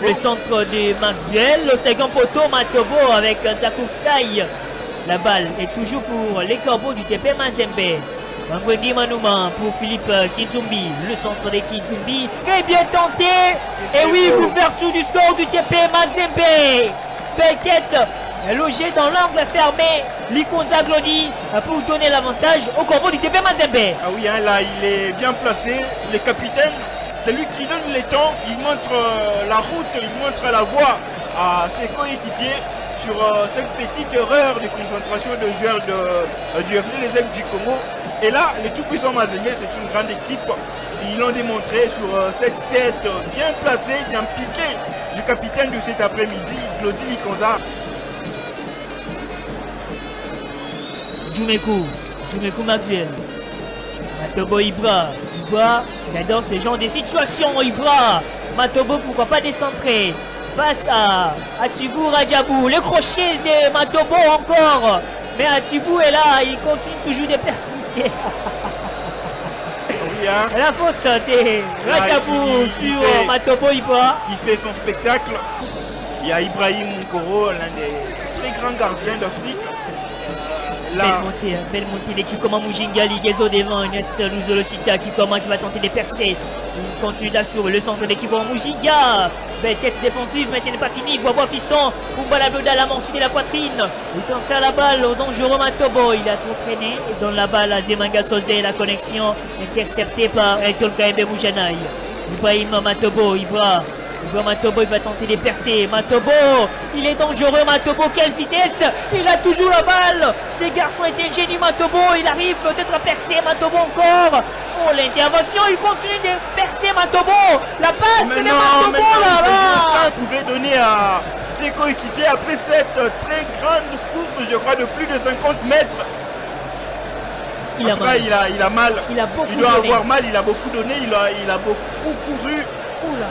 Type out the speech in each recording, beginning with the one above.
Le centre de Maxwell, le second poteau, Matobo avec sa course taille. La balle est toujours pour les corbeaux du TP Mazembe. Mangwendi Manouma pour Philippe Kinzumbi. Le centre de Kinzumbi est bien tenté. Et oui, l'ouverture du score du TP Mazembe. Beckett logé dans l'angle fermé. Likonza Gloni pour donner l'avantage au corbeau du TP Mazembe. Ah oui, hein, là il est bien placé. Le capitaine, c'est lui qui donne les temps. Il montre la route, il montre la voie à ses coéquipiers sur cette petite erreur de concentration de joueurs du FC Les Aigles du Congo. Et là, les tout-puissants Mazembe, c'est une grande équipe. Ils l'ont démontré sur cette tête bien placée, bien piquée du capitaine de cet après-midi, Claudie Likonza. Djumekou Maxwell. Matobo Ibra, il adore ce genre de situation. Ibra, Matobo, pourquoi pas décentrer face à Atibou Radjabou. Le crochet de Matobo encore. Mais Atibou est là, il continue toujours de persister. Oui, hein. La faute de Radjabou sur Matobo Ibra. Il fait son spectacle. Il y a Ibrahim Nkoro, l'un des très grands gardiens d'Afrique. Belle montée de Kikoma Mujinga, Ligezo devant Ernest Luzolosita, Kikoma qui va tenter de percer. Il continue d'assurer le centre de Kikoma Mujinga. Belle tête défensive, mais ce n'est pas fini. Bois Fiston, Kumbala Bloda, la mortier de la poitrine. Il transfère la balle au dangereux Matobo. Il a trop traîné. Il donne la balle à Zemanga Sosé. La connexion interceptée par Hector Kaembe Moujanai. Ibrahim Matobo, Ibra Matobo, il va tenter de percer. Matobo, il est dangereux. Matobo, quelle vitesse. Il a toujours la balle. Ces garçons étaient un génie. Matobo, il arrive peut-être à percer. Matobo encore. Oh, l'intervention, il continue de percer. Matobo, la passe de Matobo là-bas. Il pouvait donner à ses coéquipiers après cette très grande course, je crois, de plus de 50 mètres. Il a mal. Il doit avoir mal. Il a beaucoup donné. Il a beaucoup couru.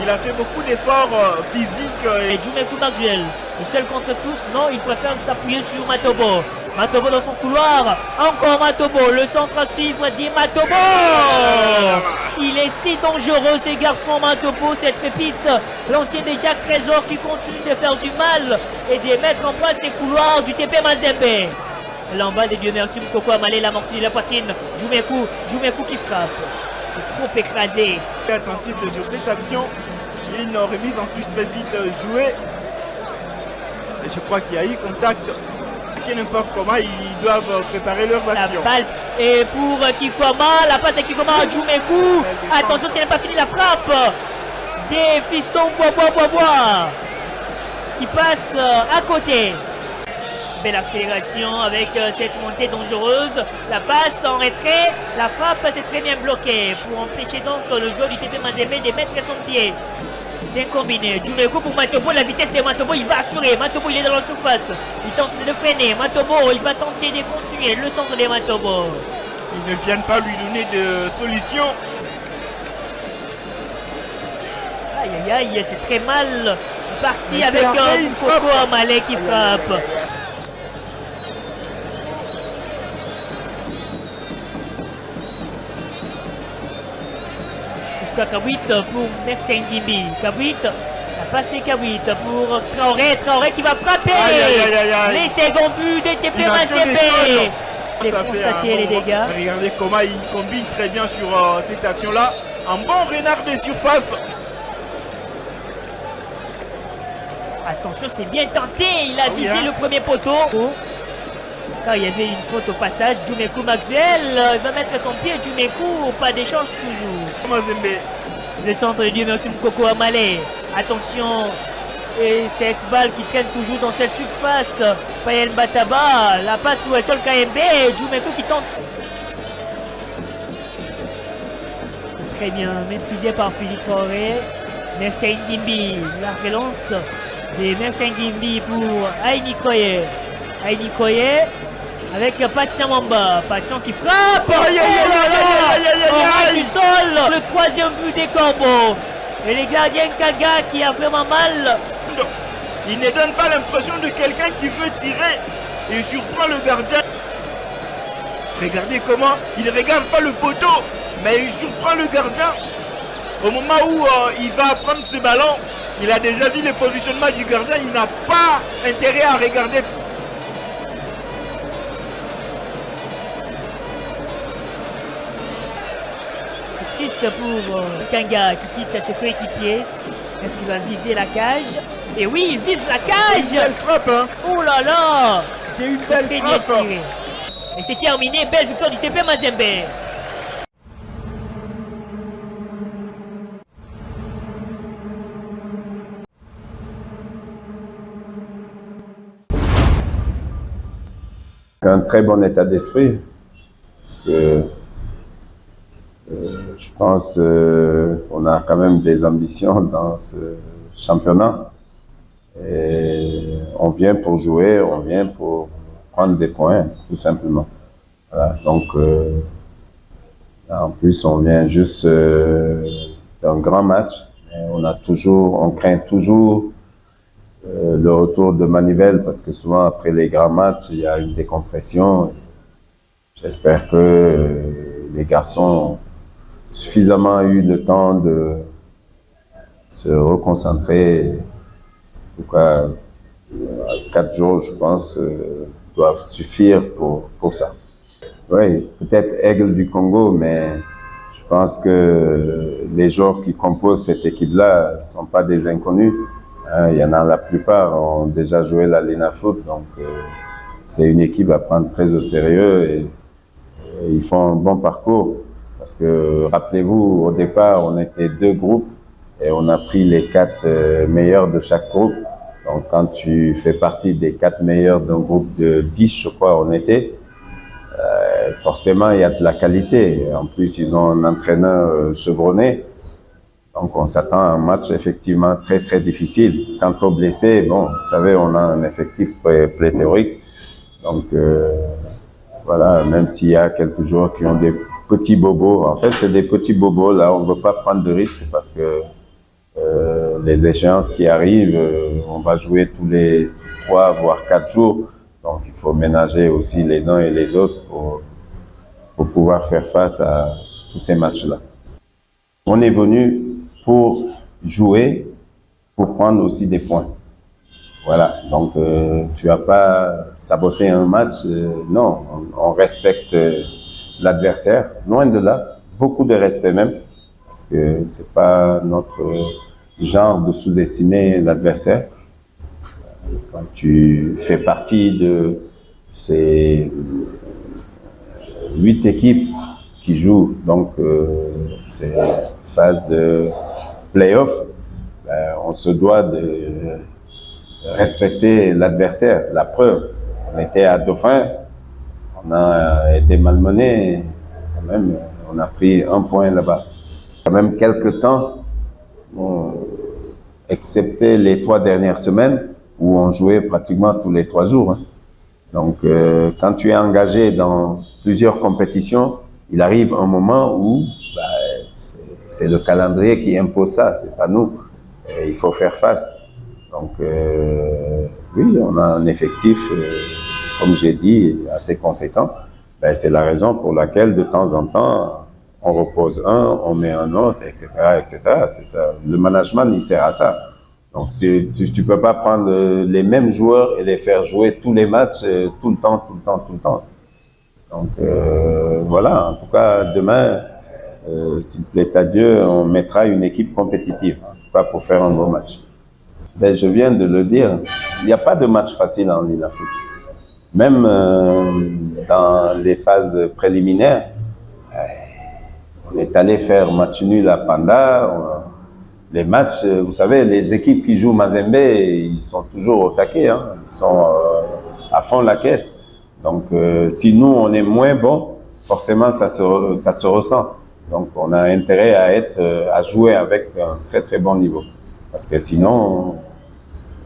Il a fait beaucoup d'efforts physiques. Et Djumekou Maxwell, le seul contre tous, non, il préfère s'appuyer sur Matobo. Matobo dans son couloir, encore Matobo, le centre à suivre dit Matobo. Il est si dangereux ce garçon Matobo, cette pépite, l'ancien de Jack Trésor qui continue de faire du mal et de mettre en place les couloirs du TP Mazembe. L'en-bas de Dieu merci Mukoko Amalé, la mortier de la poitrine, Djumekou qui frappe. C'est trop écrasé. Attentif sur cette action, une remise en touche très vite jouée. Et je crois qu'il y a eu contact. N'importe comment, ils doivent préparer leurs actions. La balle est pour Kikoma, la patte de Kikoma à Djumekou. Attention, ce n'est pas fini la frappe des fistons Bois qui passe à côté. Belle accélération avec cette montée dangereuse. La passe en retrait. La frappe s'est très bien bloquée pour empêcher donc le joueur du TP Mazembe de mettre son pied. Bien combiné. Djumekou pour Matobo. La vitesse de Matobo, il va assurer. Matobo, il est dans la surface. Il tente de freiner. Matobo, il va tenter de continuer. Le centre de Matobo. Ils ne viennent pas lui donner de solution. Aïe aïe aïe, c'est très mal parti avec Mukoko Amalé qui frappe. Kabwit pour Mersen Gimbi. Kabwit, la passe de Kabwit pour Traoré qui va frapper. Les seconds buts de TP Mazembe. Il a constaté les dégâts. Regardez comment il combine très bien sur cette action-là. Un bon renard de surface. Attention, c'est bien tenté. Il a visé le premier poteau. Car il y avait une faute au passage. Djumekou Maxwell, il va mettre son pied. Djumekou, pas de chance toujours. Mazembe. Le centre de Dieu merci Mukoko Amalé. Attention, Et cette balle qui traîne toujours dans cette surface. Payen Bataba, la passe pour Elton KMB. Djoumenko qui tente. C'est très bien maîtrisé par Philippe Traoré. Merci Ngimbi, la relance de Merci Ngimbi pour Aini Koye. Aini Koye avec Patient Mamba. Patient qui frappe. Aïe du sol. Le troisième but des Corbeaux. Et les gardiens Kaga qui a vraiment mal. Il ne donne pas l'impression de quelqu'un qui veut tirer. Il surprend le gardien. Regardez comment il ne regarde pas le poteau, mais il surprend le gardien. Au moment où il va prendre ce ballon, il a déjà vu le positionnement du gardien. Il n'a pas intérêt à regarder. C'est triste pour Kanga qui quitte ses coéquipiers. Est-ce qu'il va viser la cage? Et oui, il vise la cage. Une belle frappe, hein. Oh là là. C'était une belle frappe. Et c'est terminé. Belle victoire du TP Mazembe. Un très bon état d'esprit, parce que je pense qu'on a quand même des ambitions dans ce championnat. Et on vient pour jouer, on vient pour prendre des points, tout simplement. Voilà. Donc, en plus, on vient juste d'un grand match. Et on craint toujours le retour de manivelle, parce que souvent, après les grands matchs, il y a une décompression. J'espère que les garçons ont suffisamment eu le temps de se reconcentrer. En tout cas, 4 jours, je pense, doivent suffire pour ça. Oui, peut-être Aigle du Congo, mais je pense que les joueurs qui composent cette équipe-là ne sont pas des inconnus. Il y en a, la plupart ont déjà joué la Lena Foot, donc c'est une équipe à prendre très au sérieux et ils font un bon parcours. Parce que, rappelez-vous, au départ, on était 2 groupes et on a pris les 4 meilleurs de chaque groupe. Donc, quand tu fais partie des 4 meilleurs d'un groupe de 10, je crois, on était, forcément, il y a de la qualité. En plus, ils ont un entraîneur chevronné. Donc, on s'attend à un match effectivement très, très difficile. Quant aux blessés, bon, vous savez, on a un effectif pléthorique. Donc, voilà, même s'il y a quelques joueurs qui ont des petits bobos. En fait, c'est des petits bobos. Là, on ne veut pas prendre de risques parce que les échéances qui arrivent, on va jouer tous les 3 voire 4 jours. Donc, il faut ménager aussi les uns et les autres pour pouvoir faire face à tous ces matchs-là. On est venu pour jouer, pour prendre aussi des points. Voilà, donc tu vas pas saboter un match. Non, on respecte l'adversaire, loin de là, beaucoup de respect même, parce que c'est pas notre genre de sous-estimer l'adversaire. Quand tu fais partie de ces 8 équipes qui jouent, donc ces phases de play-off, on se doit de respecter l'adversaire. La preuve, on était à Dauphin, on a été malmené, quand même, on a pris 1 point là-bas. Quand même quelques temps, excepté les 3 dernières semaines, où on jouait pratiquement tous les 3 jours. Hein. Donc, quand tu es engagé dans plusieurs compétitions, il arrive un moment où c'est le calendrier qui impose ça, c'est pas nous. Et il faut faire face. Donc, oui, on a un effectif, comme j'ai dit, assez conséquent. C'est la raison pour laquelle, de temps en temps, on repose un, on met un autre, etc., etc. C'est ça. Le management, il sert à ça. Donc, tu peux pas prendre les mêmes joueurs et les faire jouer tous les matchs, tout le temps. Donc, voilà. En tout cas, demain, s'il plaît à Dieu, on mettra une équipe compétitive, en tout cas pour faire un bon match. Je viens de le dire, il n'y a pas de match facile en Lena Foot. Même dans les phases préliminaires, on est allé faire match nul à Panda, les matchs, vous savez, les équipes qui jouent Mazembe, ils sont toujours au taquet, hein. Ils sont à fond la caisse. Donc, si nous, on est moins bon, forcément, ça se ressent. Donc, on a intérêt à jouer avec un très, très bon niveau. Parce que sinon,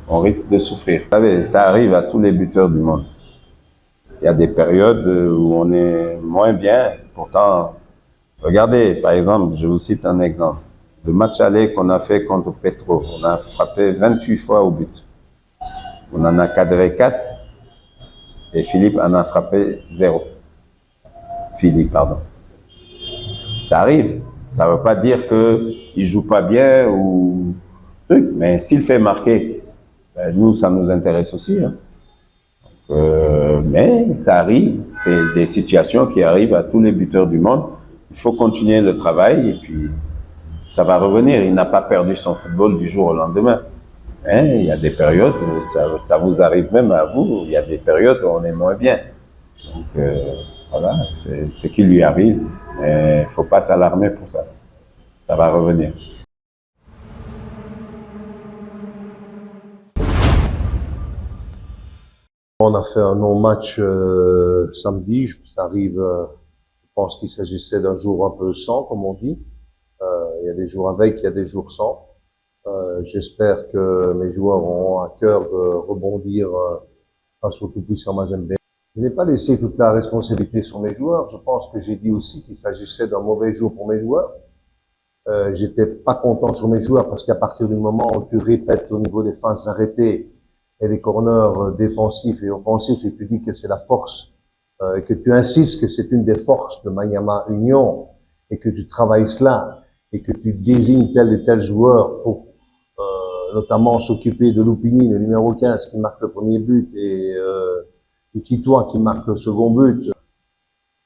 on risque de souffrir. Vous savez, ça arrive à tous les buteurs du monde. Il y a des périodes où on est moins bien. Pourtant, regardez, par exemple, je vous cite un exemple. Le match aller qu'on a fait contre Petro, on a frappé 28 fois au but. On en a cadré 4 et Philippe en a frappé 0. Philippe, pardon. Ça arrive. Ça ne veut pas dire qu'il ne joue pas bien ou truc, mais s'il fait marquer, ben nous, ça nous intéresse aussi. Hein. Mais ça arrive. C'est des situations qui arrivent à tous les buteurs du monde. Il faut continuer le travail et puis ça va revenir. Il n'a pas perdu son football du jour au lendemain. Hein, il y a des périodes, ça vous arrive même à vous, il y a des périodes où on est moins bien. Donc voilà, c'est ce qui lui arrive. Mais il ne faut pas s'alarmer pour ça. Ça va revenir. On a fait un non-match samedi. Ça arrive, je pense qu'il s'agissait d'un jour un peu sans, comme on dit. Il y a des jours avec, il y a des jours sans. J'espère que mes joueurs auront à cœur de rebondir face au tout-puissant Mazembe. Je n'ai pas laissé toute la responsabilité sur mes joueurs. Je pense que j'ai dit aussi qu'il s'agissait d'un mauvais jour pour mes joueurs. J'étais pas content sur mes joueurs parce qu'à partir du moment où tu répètes au niveau des phases arrêtées et des corners défensifs et offensifs et tu dis que c'est la force, que tu insistes que c'est une des forces de Maniama Union et que tu travailles cela et que tu désignes tel et tel joueur pour notamment s'occuper de Loupini, le numéro 15 qui marque le premier but et Kitoa qui marque le second but.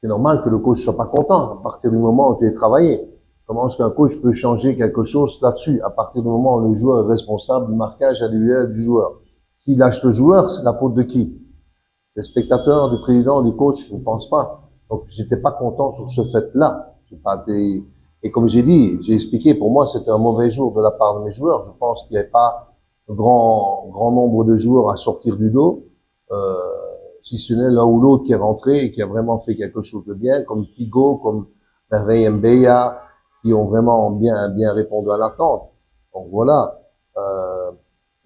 C'est normal que le coach soit pas content à partir du moment où tu es travaillé. Comment est-ce qu'un coach peut changer quelque chose là-dessus à partir du moment où le joueur est responsable du marquage individuel du joueur? S'il lâche le joueur, c'est la faute de qui? Des spectateurs, du président, du coach? Je ne pense pas. Donc, j'étais pas content sur ce fait-là. Et comme j'ai dit, j'ai expliqué, pour moi, c'était un mauvais jour de la part de mes joueurs. Je pense qu'il n'y avait pas un grand nombre de joueurs à sortir du lot, si ce n'est l'un ou l'autre qui est rentré et qui a vraiment fait quelque chose de bien, comme Tigo, comme Merveille Mbeya, qui ont vraiment bien répondu à l'attente. Donc voilà.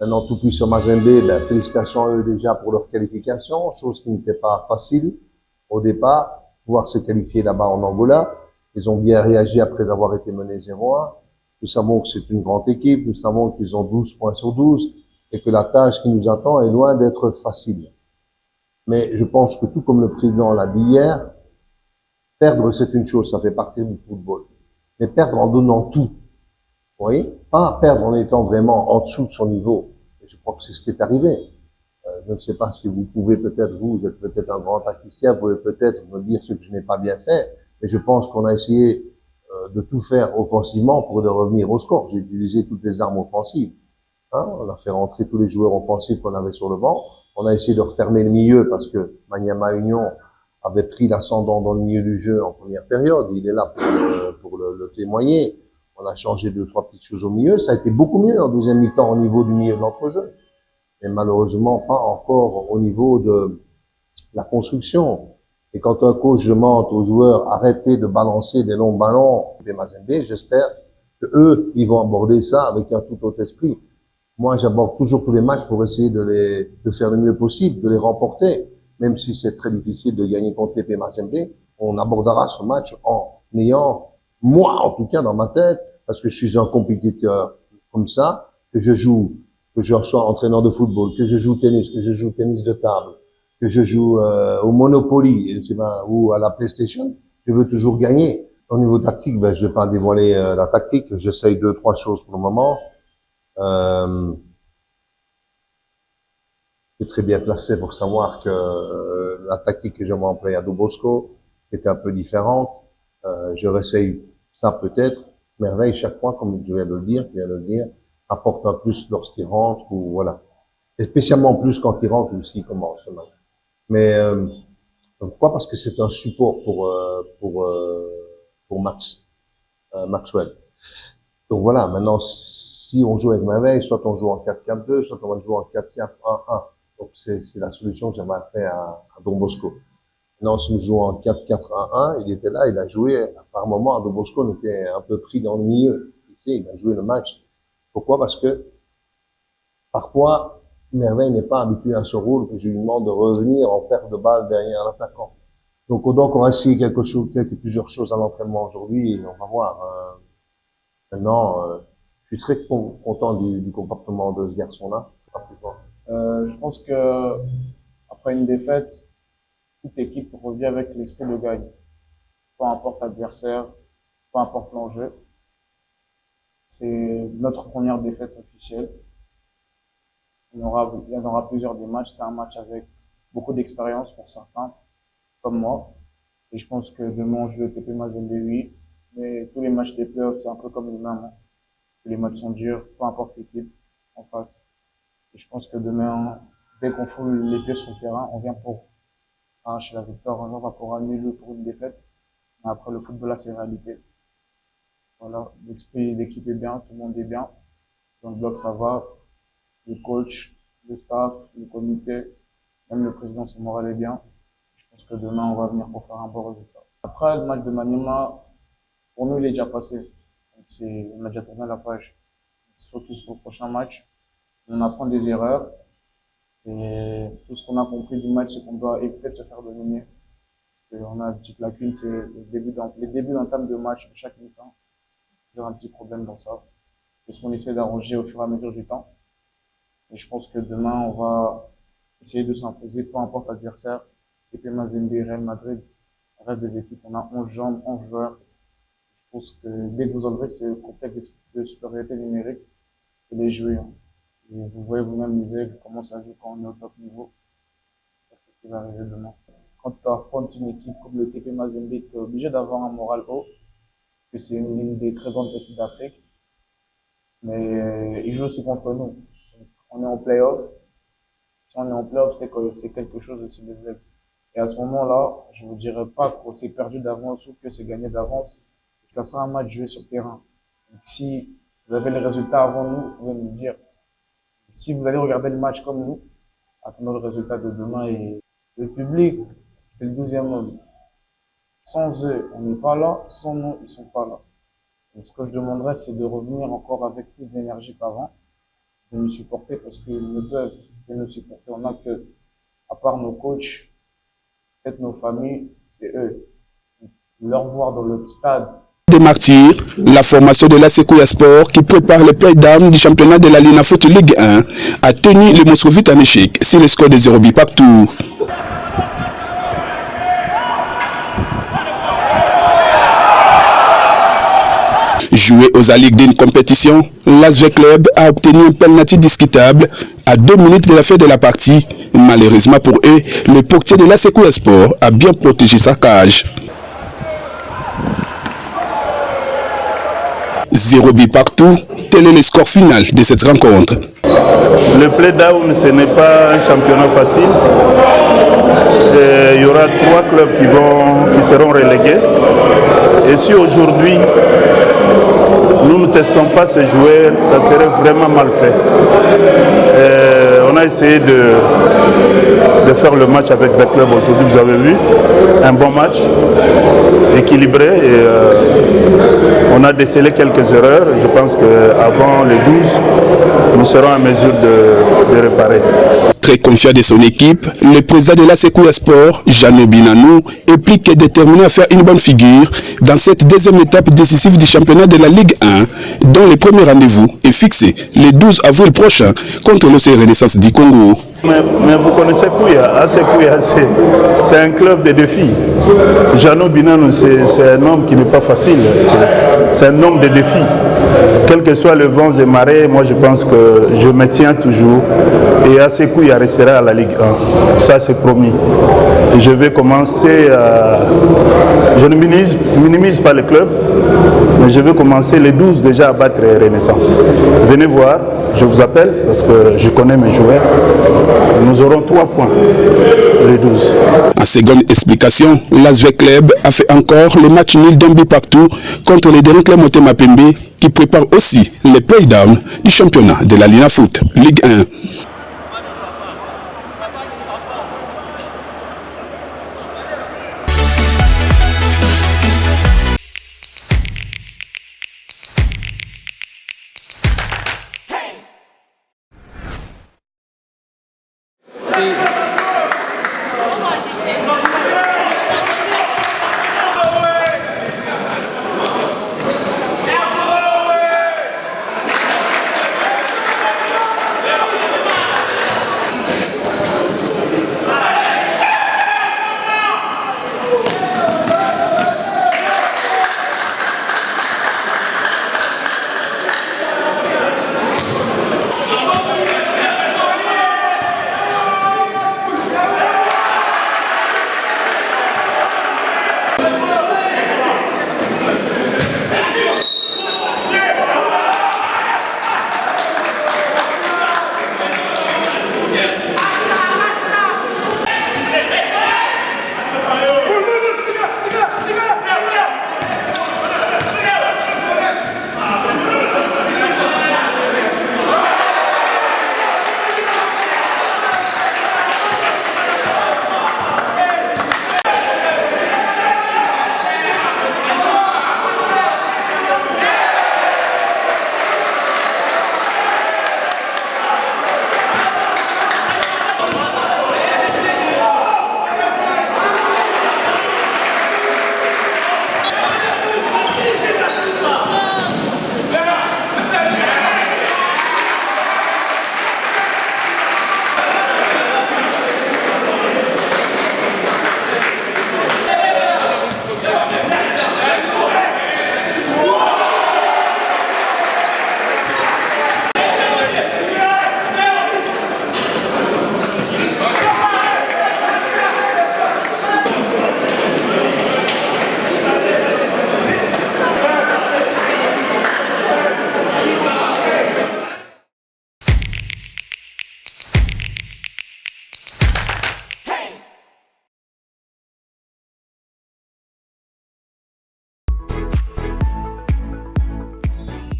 Maintenant, tout puissant Mazembe, ben, félicitations à eux déjà pour leur qualification, chose qui n'était pas facile au départ, pouvoir se qualifier là-bas en Angola. Ils ont bien réagi après avoir été menés 0-1. Nous savons que c'est une grande équipe, nous savons qu'ils ont 12 points sur 12 et que la tâche qui nous attend est loin d'être facile. Mais je pense que tout comme le président l'a dit hier, perdre c'est une chose, ça fait partie du football. Mais perdre en donnant tout, vous voyez, pas perdre en étant vraiment en dessous de son niveau. Et je crois que c'est ce qui est arrivé. Je ne sais pas si vous pouvez peut-être, vous êtes peut-être un grand tacticien, vous pouvez peut-être me dire ce que je n'ai pas bien fait, mais je pense qu'on a essayé de tout faire offensivement pour de revenir au score. J'ai utilisé toutes les armes offensives. Hein, on a fait rentrer tous les joueurs offensifs qu'on avait sur le banc. On a essayé de refermer le milieu parce que Maniama Union avait pris l'ascendant dans le milieu du jeu en première période. Il est là pour le témoigner. On a changé 2-3 petites choses au milieu. Ça a été beaucoup mieux en deuxième mi-temps au niveau du milieu de l'entrejeu. Mais malheureusement pas encore au niveau de la construction. Et quand un coach demande aux joueurs arrêtez de balancer des longs ballons des Mazembe, j'espère que eux, ils vont aborder ça avec un tout autre esprit. Moi, j'aborde toujours tous les matchs pour essayer de faire le mieux possible, de les remporter. Même si c'est très difficile de gagner contre TP Mazembe, on abordera ce match en ayant, moi en tout cas dans ma tête, parce que je suis un compétiteur comme ça, que je sois entraîneur de football, que je joue au tennis, que je joue au tennis de table, que je joue au Monopoly, je sais pas, ou à la PlayStation, je veux toujours gagner. Au niveau tactique, ben je vais pas dévoiler la tactique, j'essaye 2-3 choses pour le moment. Je suis très bien placé pour savoir que la tactique que j'aimerais employer à Dubosco était un peu différente. Je réessaye ça peut-être. Merveille, chaque fois, comme je viens de le dire, apporte un plus lorsqu'il rentre ou voilà. Et spécialement plus quand il rentre ou s'il commence le match. Mais pourquoi? Parce que c'est un support pour Maxwell. Donc voilà, maintenant, si on joue avec Merveille, soit on joue en 4-4-2, soit on va jouer en 4-4-1-1. Donc c'est la solution que j'aimerais faire à Don Bosco. Maintenant, si nous jouons en 4-4-1-1, il était là, il a joué, par moment, Don Bosco on était un peu pris dans le milieu. Il a joué le match. Pourquoi? Parce que parfois, Merveille n'est pas habitué à ce rôle que je lui demande de revenir en perte de balle derrière l'attaquant. Donc on va essayer plusieurs choses à l'entraînement aujourd'hui et on va voir. Maintenant, je suis très content du comportement de ce garçon-là. Je pense que après une défaite, toute équipe revient avec l'esprit de gagne. Peu importe l'adversaire, peu importe l'enjeu. C'est notre première défaite officielle. Il y en aura plusieurs des matchs. C'est un match avec beaucoup d'expérience pour certains, comme moi. Et je pense que demain, on joue le TP Mazembe, oui. Mais tous les matchs des playoffs, c'est un peu comme les mêmes. Les matchs sont durs, peu importe l'équipe en face. Et je pense que demain, dès qu'on foule les pieds sur le terrain, on vient pour arracher la victoire. On va pour annuler pour une défaite. Mais après, le football, là, c'est une réalité. Voilà, l'esprit d'équipe est bien, tout le monde est bien. Dans le bloc, ça va. Le coach, le staff, le comité, même le président, son moral est bien. Je pense que demain, on va venir pour faire un bon résultat. Après, le match de Maniema, pour nous, il est déjà passé. Donc on a déjà tourné la page. Surtout pour le prochain match. On apprend des erreurs. Et tout ce qu'on a compris du match, c'est qu'on doit éviter de se faire dominer. Parce qu'on a une petite lacune, c'est les débuts d'entame de match de chaque mi-temps. Il y aura un petit problème dans ça. C'est ce qu'on essaie d'arranger au fur et à mesure du temps. Et je pense que demain, on va essayer de s'imposer, peu importe l'adversaire. TP Mazembe, Real Madrid, ça reste des équipes, on a 11 jambes, 11 joueurs. Je pense que dès que vous enlevez ce complexe de supériorité numérique, vous les jouer. Et vous voyez vous-même les aigles, comment ça joue quand on est au top niveau. C'est ce qui va arriver demain. Quand tu affrontes une équipe comme le TP Mazembe, tu es obligé d'avoir un moral haut, parce que c'est une des très grandes équipes d'Afrique. Mais ils jouent aussi contre nous. Donc, on est en play-off. Si on est en play-off, c'est que c'est quelque chose aussi de vrai. Et à ce moment-là, je vous dirais pas que c'est perdu d'avance ou que c'est gagné d'avance. Ça sera un match joué sur terrain. Donc, si vous avez les résultats avant nous, vous pouvez nous dire. Si vous allez regarder le match comme nous, attendons le résultat de demain. Et le public, c'est le 12e homme. Sans eux, on n'est pas là. Sans nous, ils sont pas là. Donc, ce que je demanderais, c'est de revenir encore avec plus d'énergie qu'avant, de nous supporter parce qu'ils ne peuvent que nous supporter. On a que, à part nos coachs, peut-être nos familles, c'est eux. Leur voir dans le stade. Des martyrs, la formation de la Sequoia Sport qui prépare les playdowns du championnat de la Lina Foot Ligue 1 a tenu les Moscovites en échec sur le score de 0 partout. Joué aux alligues d'une compétition, l'ASV Club a obtenu un penalty discutable à 2 minutes de la fin de la partie. Malheureusement pour eux, le portier de la Sequoia Sport a bien protégé sa cage. 0 but partout, tel est le score final de cette rencontre. Le play-down, ce n'est pas un championnat facile. Il y aura 3 clubs qui seront relégués. Et si aujourd'hui, nous ne testons pas ces joueurs, ça serait vraiment mal fait. On a essayé de faire le match avec le club aujourd'hui, vous avez vu, un bon match, équilibré. Et, on a décelé quelques erreurs. Je pense qu'avant les 12, nous serons en mesure de réparer. Très confiant de son équipe, le président de la Sequoia Sport, Jeannot Binanou, est plus que déterminé à faire une bonne figure dans cette deuxième étape décisive du championnat de la Ligue 1, dont le premier rendez-vous est fixé le 12 avril prochain contre l'OC Renaissance du Congo. Mais vous connaissez Kouya, c'est un club de défis. Jeannot Binanou, c'est un homme qui n'est pas facile, c'est un homme de défis. Quel que soit le vent et marées, moi je pense que je me tiens toujours. Et AC Kouya restera à la Ligue 1. Ça c'est promis. Et je vais commencer à... Je ne minimise pas le club, mais je vais commencer les 12 déjà à battre Renaissance. Venez voir, je vous appelle parce que je connais mes joueurs. Nous aurons 3 points. le 12. En seconde explication, l'Asvel Club a fait encore le match nul d'un but partout contre les derniers clubs Motema Pembe qui préparent aussi les playdowns du championnat de la Lina Foot, Ligue 1.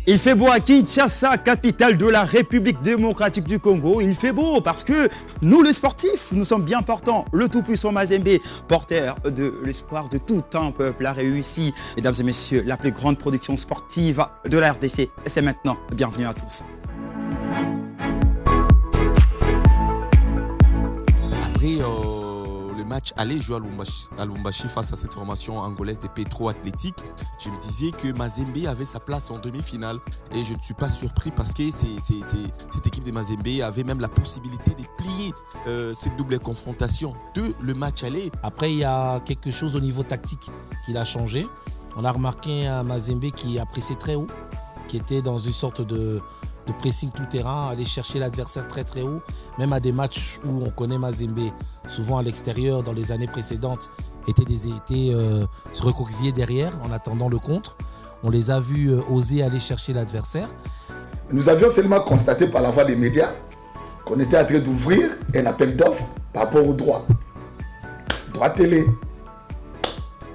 Il fait beau à Kinshasa, capitale de la République démocratique du Congo. Il fait beau parce que nous, les sportifs, nous sommes bien portants. Le tout-puissant Mazembe, porteur de l'espoir de tout un peuple, a réussi. Mesdames et messieurs, la plus grande production sportive de la RDC. C'est maintenant. Bienvenue à tous. Après le match aller jouer à Lubumbashi face à cette formation angolaise des Petro Athletic, je me disais que Mazembe avait sa place en demi-finale et je ne suis pas surpris parce que cette équipe de Mazembe avait même la possibilité de plier cette double confrontation de le match aller. Après, il y a quelque chose au niveau tactique qui a changé. On a remarqué un Mazembe qui a pressé très haut, qui était dans une sorte de pressing tout-terrain, aller chercher l'adversaire très très haut, même à des matchs où on connaît Mazembe, souvent à l'extérieur dans les années précédentes, se recroqueviller derrière en attendant le contre. On les a vus oser aller chercher l'adversaire. Nous avions seulement constaté par la voie des médias qu'on était en train d'ouvrir un appel d'offres par rapport au droit. Droit télé,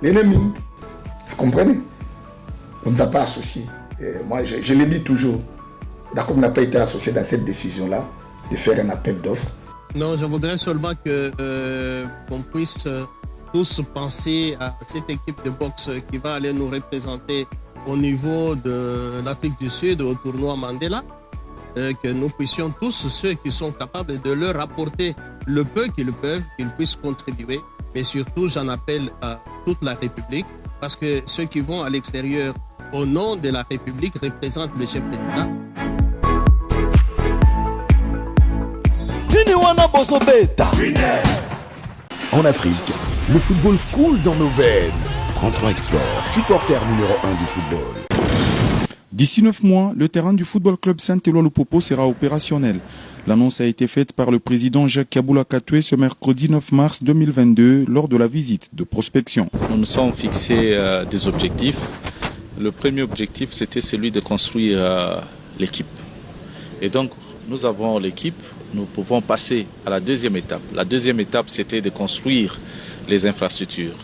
l'ennemi. Vous comprenez? On ne nous a pas associés. Et moi, je le dis toujours. D'accord, on n'a pas été associé dans cette décision-là de faire un appel d'offres. Non, je voudrais seulement qu'on puisse tous penser à cette équipe de boxe qui va aller nous représenter au niveau de l'Afrique du Sud au tournoi Mandela. Que nous puissions tous, ceux qui sont capables de leur apporter le peu qu'ils peuvent, qu'ils puissent contribuer. Mais surtout, j'en appelle à toute la République parce que ceux qui vont à l'extérieur au nom de la République représentent le chef d'État. En Afrique, le football coule dans nos veines. 33 Export, supporter numéro 1 du football. D'ici 9 mois, le terrain du Football Club Saint-Éloi-Lupopo sera opérationnel. L'annonce a été faite par le président Jacques Kabula Katoué ce mercredi 9 mars 2022 lors de la visite de prospection. Nous nous sommes fixés des objectifs. Le premier objectif, c'était celui de construire l'équipe. Et donc, nous avons l'équipe, nous pouvons passer à la deuxième étape. La deuxième étape, c'était de construire les infrastructures.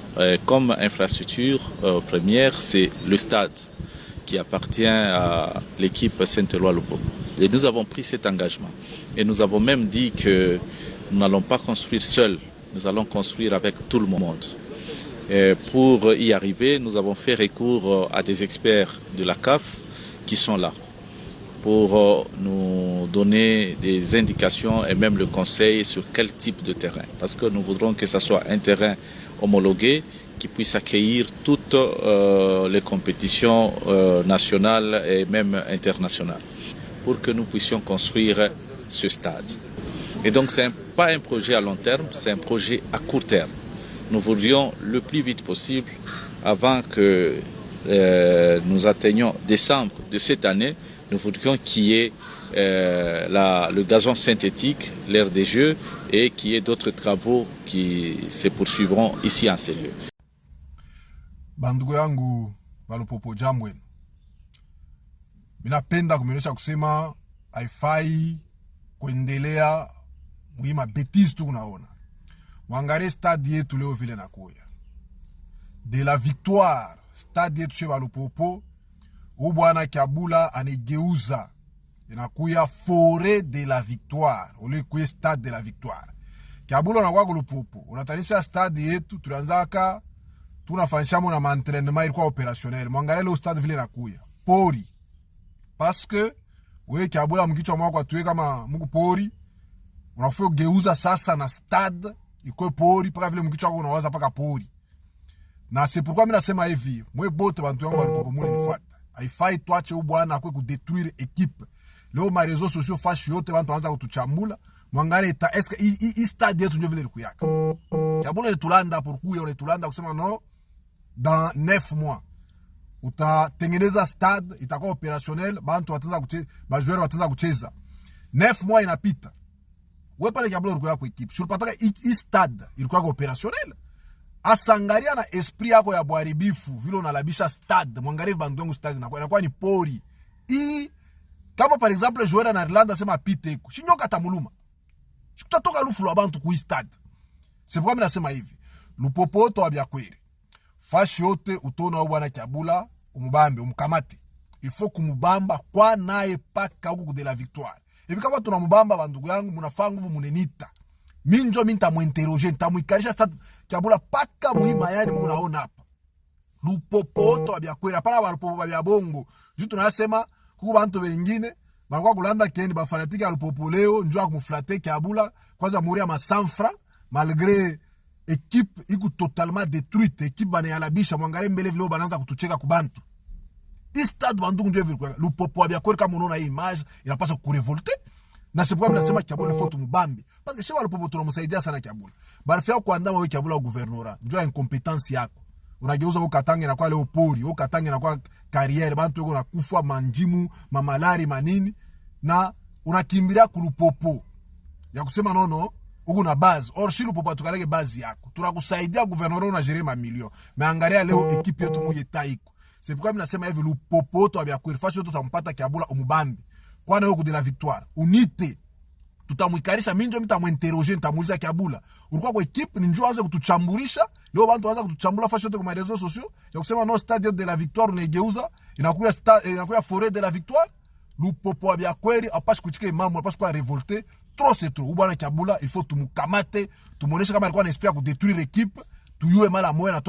Comme infrastructure première, c'est le stade qui appartient à l'équipe Saint-Éloi-Lupopo. Et nous avons pris cet engagement. Et nous avons même dit que nous n'allons pas construire seuls, nous allons construire avec tout le monde. Et pour y arriver, nous avons fait recours à des experts de la CAF qui sont là pour nous donner des indications et même le conseil sur quel type de terrain. Parce que nous voudrons que ce soit un terrain homologué qui puisse accueillir toutes les compétitions nationales et même internationales pour que nous puissions construire ce stade. Et donc ce n'est pas un projet à long terme, c'est un projet à court terme. Nous voudrions le plus vite possible, avant que nous atteignions décembre de cette année, nous voudrions qu'il y ait le gazon synthétique, l'aire des jeux, et qu'il y ait d'autres travaux qui se poursuivront ici en ces lieux. Bandugu yangu Walupopo, jambo wenu. Minapenda kumeonyesha kusema haifai kuendelea muhimu betisi tu unaona. Mwangalie stade yetu leo vile nakuya. De la Victoire, stade yetu chez Walupopo, Bwana Kabula anegeuza. Inakuya Forêt de la Victoire, ole kuye stade de la Victoire. Kabula unakuwa Walupopo, unatanisha stade yetu tulianzaka tunafanyishamo na maentraînement ilikuwa opérationnel. Mwangalie leo stade vile nakuya. Pori. Parce que wewe Kabula mkichwa mwako atuwe kama Mungu pori, unafua geuza sasa na stade iko pori paka vile mkichwa wako unawaza paka pori. Na c'est pourquoi mimi nasema hivi, mwe bote bantu yangu Walupopo mwe nifuata. Haifai tuache bwana akwe kudetruire equipe. Leo ma réseaux sociaux fashi yote bantu wanaanza kutuchambula. Mwangalie eta eske i stade yetu ndio vile likuyaka. Kabula litulanda pourquoi litulanda kusema no dans 9 mois. Utatengeneza stade itakuwa opérationnel, bantu wataanza kucheza, bajoueur wataanza kucheza. 9 mois inapita. Wewe pale Kabula ulikuwa kwa equipe. Shulipataka i stade ilikuwa opérationnel. Asangaria na esprit yako ya bwaribifu vile unalabisha stade. Mwangalie bandongo stade inakuwa ni pori. Kama par exemple joueur na Irlanda sema piteko. Shinyoka tamuluma. Tutatoka lufu lwa bantu ku stade. C'est pourquoi mimi nasema hivi. Lupopo to abyakwere. Fashi yote utona bwana Kabula umubambe umkamate. Il faut kumubamba kwa naye paka huko de la Victoire. Ebi kama tunamubamba bandugu yangu munafaa nguvu munenita. Minjo minta muinterroger ntamuikarisha stade Kabula paka muhima yani munaona hapa. Lupopo to abyakwere hapana balupopo babya bongo. Juu tunasema kuko bantu wengine banakuwa kulanda kendi bafanatiki ya Lupopo leo njoo kumflater Kabula kwanza muria ma 100 francs malgré équipe iku totalement détruite, équipe bana yalabisha mwangalie mbele vile banaanza kutucheka kubantu. Stade bandu ndio vile Lupopo abyakwere kama unaona hii image inapaswa kurevolter. Na c'est pourquoi nasema Kabula faut tumubambe. Parce que chez Walupopo tunamsaidia sana Kabula. Barafia kuandama wewe Kabula gouvernorat. Njoo incompétence yako. Unageuza ukatange na kwa leo pori, ukatange na kwa carrière, bantu wako nakufa manjimu, mamalari manini na unakimbilia ku Lupopo. Ya kusema nono, uko na base. Or shi Lupopo tukaleke base yako. Tunakusaidia gouvernorat na gérer ma million. Mais angalia leo equipe yetu moye taiko. C'est pourquoi mimi nasema hivi Lupopo to abyakwere fasho tutampata Kabula umubambe. Kwana huko de la Victoire unite tutamwikarisha minjo mitamuinterroger nitamuuliza Kabula ulikuwa kwa equipe ni njoo aanze kutuchambulisha leo bantu waanza kutuchambula fasho yote kwa réseaux sociaux ya kusema no stade de la Victoire unaigeuza inakuwa stade inakuwa Forêt de la Victoire. Lupopo abyakwere apashi kuchika imamu apashi kwa révolter trop c'est trop. Bwana Kabula il faut tumukamate tumuoneshe kama alikuwa na esprit ya kudétruire l'équipe tuyue mala moya na